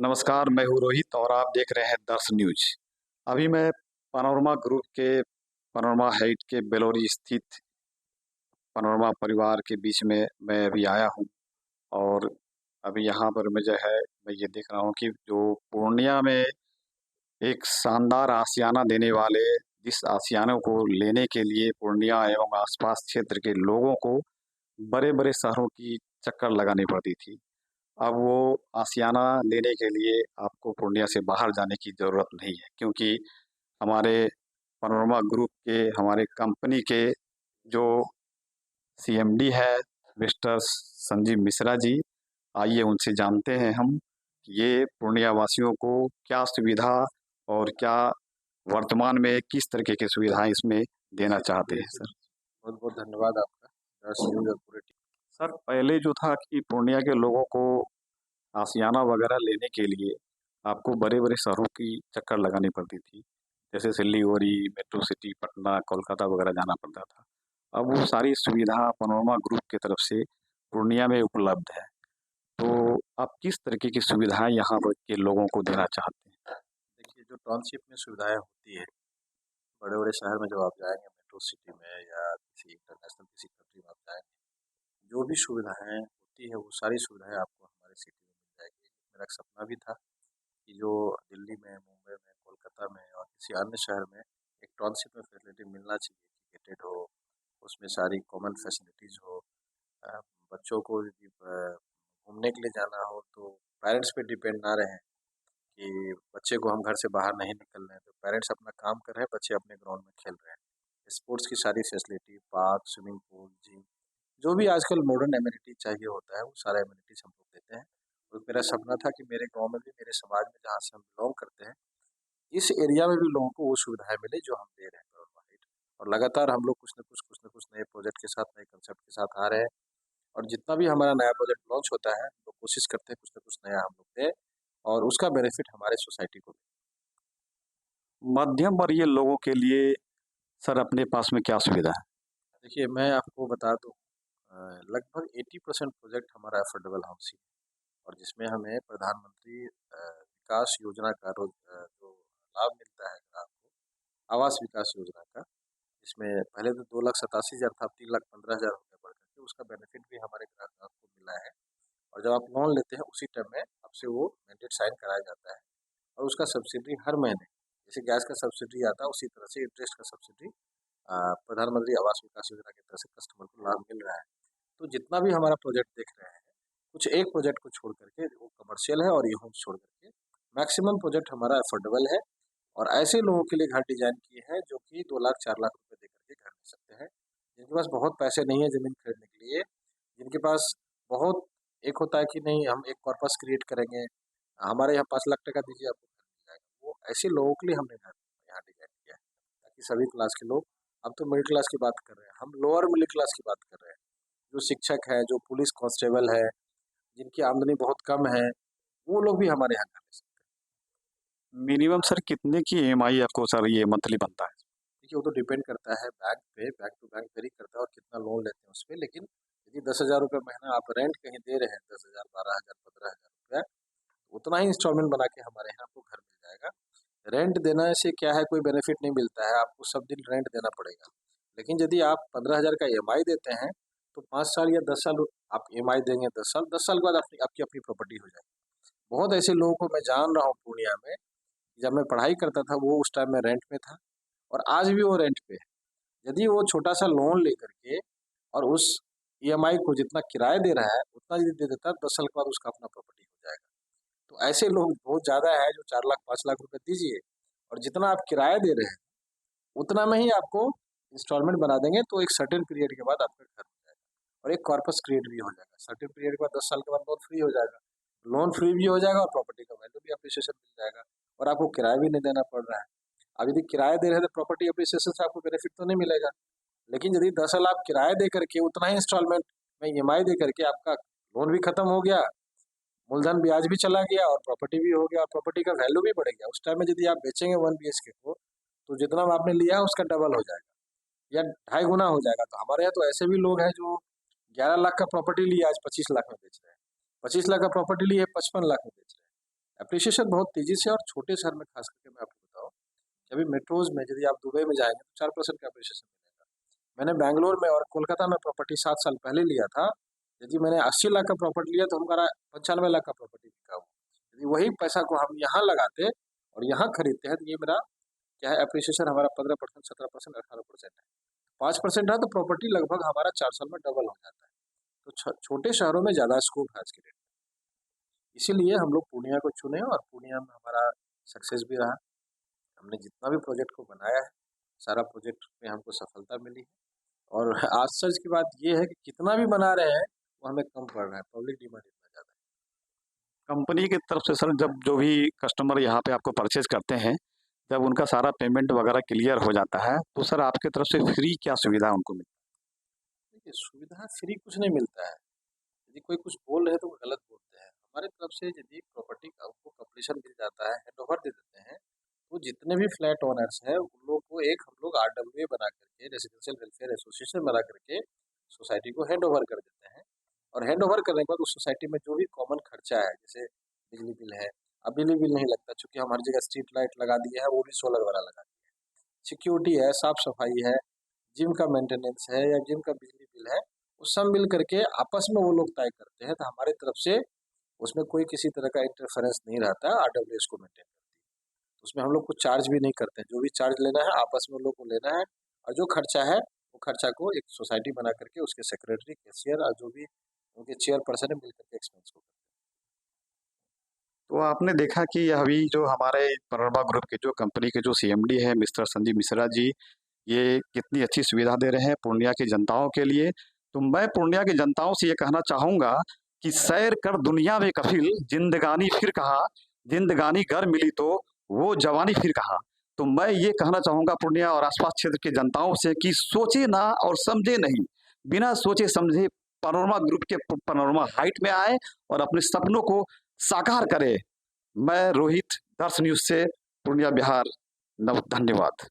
नमस्कार, मैं हूँ रोहित और आप देख रहे हैं दर्श न्यूज। अभी मैं पैनोरमा ग्रुप के पैनोरमा हाइट के बेलोरी स्थित पैनोरमा परिवार के बीच में मैं अभी आया हूँ। और अभी यहाँ पर मैं जो है मैं ये देख रहा हूँ कि जो पूर्णिया में एक शानदार आशियाना देने वाले, जिस आशियाने को लेने के लिए पूर्णिया एवं आसपास क्षेत्र के लोगों को बड़े बड़े शहरों की चक्कर लगानी पड़ती थी। अब वो आशियाना लेने के लिए आपको पूर्णिया से बाहर जाने की ज़रूरत नहीं है, क्योंकि हमारे पैनोरमा ग्रुप के, हमारे कंपनी के जो सीएमडी है मिस्टर संजीव मिश्रा जी, आइए उनसे जानते हैं हम कि ये पूर्णिया वासियों को क्या सुविधा और क्या वर्तमान में किस तरीके की सुविधाएं इसमें देना चाहते हैं सर। बहुत बहुत धन्यवाद आपका दर्श न्यूज और पूरे टीम। सर, पहले जो था कि पूर्णिया के लोगों को आशियाना वगैरह लेने के लिए आपको बड़े-बड़े शहरों की चक्कर लगानी पड़ती थी। जैसे सिल्लीगुड़ी, मेट्रो सिटी, पटना, कोलकाता वगैरह जाना पड़ता था। अब वो सारी सुविधा पैनोरमा ग्रुप की तरफ से पूर्णिया में उपलब्ध है। तो आप किस तरीके की सुविधाएँ यहाँ पर के लोगों को देना चाहते हैं? देखिए, जो टाउनशिप में सुविधाएं होती है, बड़े बड़े शहर में जब आप जाएंगे, मेट्रो सिटी में या किसी इंटरनेशनल किसी कंट्री में आप जाएंगे, जो भी सुविधाएं होती है वो सारी सुविधाएं आपको हमारे सिटी में मिल जाएगी। मेरा एक सपना भी था कि जो दिल्ली में, मुंबई में, कोलकाता में और किसी अन्य शहर में एक टाउनशिप में फैसिलिटी मिलना चाहिए कि गेटेड हो, उसमें सारी कॉमन फैसिलिटीज़ हो। अ, बच्चों को यदि घूमने के लिए जाना हो तो पेरेंट्स पे डिपेंड ना रहें कि बच्चे को हम घर से बाहर नहीं निकल रहे हैं, तो पेरेंट्स अपना काम कर रहे हैं, बच्चे अपने ग्राउंड में खेल रहे हैं। स्पोर्ट्स की सारी facility, park, swimming pool, gym, जो भी आजकल मॉडर्न एमिनिटी चाहिए होता है वो सारा एमिनिटीज हम लोग देते हैं। और मेरा सपना था कि मेरे गांव में भी, मेरे समाज में जहाँ से हम बिलोंग करते हैं, इस एरिया में भी लोगों को वो सुविधाएं मिले जो हम दे रहे हैं प्रोवाइड। और लगातार हम लोग कुछ न कुछ नए प्रोजेक्ट के साथ, नए कंसेप्ट के साथ आ रहे हैं। और जितना भी हमारा नया प्रोजेक्ट लॉन्च होता है, हम लोग कोशिश करते हैं कुछ न कुछ नया हम लोग दें और उसका बेनिफिट हमारे सोसाइटी को मिले। मध्यम वर्गीय लोगों के लिए सर अपने पास में क्या सुविधा है? देखिए, मैं आपको बता दूँ, लगभग 80% प्रोजेक्ट हमारा अफोर्डेबल हाउसिंग है और जिसमें हमें प्रधानमंत्री विकास योजना का जो लाभ मिलता है आपको, आवास विकास योजना का, जिसमें पहले तो 2,87,000 था, अब 3,15,000 हो गया बढ़ करके, उसका बेनिफिट भी हमारे ग्राहकों को मिला है। और जब आप लोन लेते हैं उसी टाइम में आपसे वो मैंडेट साइन कराया जाता है और उसका सब्सिडी हर महीने, जैसे गैस का सब्सिडी आता है उसी तरह से इंटरेस्ट का सब्सिडी प्रधानमंत्री आवास विकास योजना की तरफ से कस्टमर को लाभ मिल रहा है। तो जितना भी हमारा प्रोजेक्ट देख रहे हैं, कुछ एक प्रोजेक्ट को छोड़ करके वो कमर्शियल है और ये होम छोड़ करके मैक्सिमम प्रोजेक्ट हमारा अफोर्डेबल है। और ऐसे लोगों के लिए घर डिजाइन किए हैं जो कि 2 लाख 4 लाख रुपए दे करके घर ले सकते हैं, जिनके पास बहुत पैसे नहीं है जमीन खरीदने के लिए, जिनके पास बहुत, एक होता है कि नहीं हम एक कॉर्पस क्रिएट करेंगे, हमारे यहाँ 5 लाख टका दीजिए आपको घर मिल जाएगा, वो ऐसे लोगों के लिए हमने घर यहाँ डिजाइन किया है ताकि सभी क्लास के लोग, अब तो मिडिल क्लास की बात कर रहे हैं, हम लोअर मिडिल क्लास की बात कर रहे हैं, जो शिक्षक है, जो पुलिस कांस्टेबल है, जिनकी आमदनी बहुत कम है, वो लोग भी हमारे यहाँ कर ले सकते हैं। मिनिमम सर कितने की ईएमआई आपको सर ये मंथली बनता है? देखिए, वो तो डिपेंड करता है बैंक पे, बैंक टू बैंक वेरी करता है और कितना लोन लेते हैं उस पर। लेकिन यदि 10,000 रुपये महीना आप रेंट कहीं दे रहे हैं, 10,000, 12,000, 15,000 रुपया, उतना ही इंस्टॉलमेंट बना के हमारे यहाँ आपको घर मिल जाएगा। रेंट देने से क्या है, कोई बेनिफिट नहीं मिलता है, आपको सब दिन रेंट देना पड़ेगा। लेकिन यदि आप 15,000 का ईएमआई देते हैं तो 5 साल या 10 साल आप ईएमआई देंगे, 10 साल, 10 साल के बाद आपकी आपकी अपनी प्रॉपर्टी हो जाएगी। बहुत ऐसे लोगों को मैं जान रहा हूँ पूर्णिया में, जब मैं पढ़ाई करता था वो उस टाइम में रेंट में था और आज भी वो रेंट पे है। यदि वो छोटा सा लोन लेकर के और उस ईएमआई को जितना किराया दे रहा है उतना यदि दे देता है, 10 साल के बाद उसका अपना प्रॉपर्टी हो जाएगा। तो ऐसे लोग बहुत ज़्यादा है जो 4 लाख 5 लाख रुपए दीजिए और जितना आप किराया दे रहे हैं उतना में ही आपको इंस्टॉलमेंट बना देंगे, तो एक सर्टेन पीरियड के बाद आपका घर हो जाएगा और एक कॉर्पस क्रिएट भी हो जाएगा। सर्टेन पीरियड के बाद 10 साल के बाद लोन फ्री हो जाएगा, लोन फ्री भी हो जाएगा और प्रॉपर्टी का वैल्यू भी अप्रिसिएशन मिल जाएगा और आपको किराया भी नहीं देना पड़ रहा है। अब यदि किराया दे रहे हैं तो प्रॉपर्टी अप्रिसिएशन से आपको बेनिफिट तो नहीं मिलेगा, लेकिन यदि 10 साल आप किराया दे करके उतना ही इंस्टॉलमेंट में ईएमआई दे करके आपका लोन भी खत्म हो गया, मूलधन ब्याज भी चला गया और प्रॉपर्टी भी हो गया और प्रॉपर्टी का वैल्यू भी बढ़ गया। उस टाइम में यदि आप बेचेंगे 1 BHK को तो जितना आपने लिया है उसका डबल हो जाएगा या 2.5 गुना हो जाएगा। तो हमारे यहाँ तो ऐसे भी लोग हैं जो 11 लाख का प्रॉपर्टी लिया आज 25 लाख में बेच रहे हैं, 25 लाख का प्रॉपर्टी लिए 55 लाख में बेच रहे हैं। एप्रिसिएशन बहुत तेजी से, और छोटे शहर में खास करके मैं आपको बताऊँ कि अभी मेट्रोज में यदि आप दुबई में जाएंगे तो 4% का एप्रिसिएशन मिलेगा। मैंने बैंगलोर में और कोलकाता में प्रॉपर्टी 7 साल पहले लिया था। यदि मैंने 80 लाख का प्रॉपर्टी लिया तो हमारा 95 लाख का प्रॉपर्टी बिका हुआ। यदि वही पैसा को हम यहाँ लगाते और यहाँ खरीदते हैं तो ये मेरा क्या है, एप्रिसिएशन हमारा 15%, 17%, 18% है। 5% है तो प्रॉपर्टी लगभग हमारा 4 साल में डबल हो जाता है। तो छोटे शहरों में ज़्यादा स्कोप है आज के डेट में। इसीलिए हम लोग पूर्णिया को चुने और पूर्णिया में हमारा सक्सेस भी रहा। हमने जितना भी प्रोजेक्ट को बनाया है, सारा प्रोजेक्ट में हमको सफलता मिली है। और आश्चर्य की बात ये है कि कितना भी बना रहे हैं वो हमें कम पड़ रहा है, पब्लिक डिमांड इतना ज़्यादा है। कंपनी की तरफ से सर जब जो भी कस्टमर यहाँ पे आपको परचेज करते हैं, जब उनका सारा पेमेंट वगैरह क्लियर हो जाता है तो सर आपके तरफ से फ्री क्या सुविधा उनको मिलती देखिए, सुविधा फ्री कुछ नहीं मिलता है। यदि कोई कुछ बोल रहे हैं तो वो गलत बोलते हैं। हमारे तरफ से यदि प्रॉपर्टी का उनको कंप्लीशन मिल जाता है, हैंडओवर दे देते हैं, तो जितने भी फ्लैट ओनर्स हैं उन लोग को एक हम लोग आरडब्ल्यूए बना करके, रेजिडेंशियल वेलफेयर एसोसिएशन बना करके सोसाइटी को हैंड ओवर कर देते हैं। और हैंड ओवर करने के बाद उस सोसाइटी में जो भी कॉमन खर्चा है, जैसे बिजली बिल है, अब बिजली बिल नहीं लगता चूंकि हम हर जगह स्ट्रीट लाइट लगा दिए हैं, वो भी सोलर वाला लगा दिया है। सिक्योरिटी है, साफ सफाई है, जिम का मेंटेनेंस है या जिम का बिजली बिल है, वो सब मिल करके आपस में वो लोग तय करते हैं। तो हमारी तरफ से उसमें कोई किसी तरह का इंटरफेरेंस नहीं रहता है, आरडब्ल्यूएस को मेंटेन करती है। उसमें हम लोग कुछ चार्ज भी नहीं करते हैं, जो भी चार्ज लेना है आपस में लोग को लेना है। और जो खर्चा है वो खर्चा को एक सोसाइटी बना करके उसके सेक्रेटरी, कैशियर और जो भी उनके चेयरपर्सन है मिल करके एक्सपेंस को। तो आपने देखा कि अभी जो हमारे पनोरमा ग्रुप के जो कंपनी के जो सीएमडी है मिस्टर संजीव मिश्रा जी, ये कितनी अच्छी सुविधा दे रहे हैं पूर्णिया की जनताओं के लिए। तो मैं पूर्णिया की जनताओं से ये कहना चाहूँगा कि सैर कर दुनिया में कफिल, जिंदगानी फिर कहा, जिंदगानी घर मिली तो वो जवानी फिर कहा। तो मैं ये कहना चाहूँगा पूर्णिया और आसपास क्षेत्र के जनताओं से कि सोचे ना और समझे नहीं, बिना सोचे समझे पनोरमा ग्रुप के पनोरमा हाइट में आए और अपने सपनों को साकार करे। मैं रोहित, दर्श न्यूज से पूर्णिया बिहार। धन्यवाद।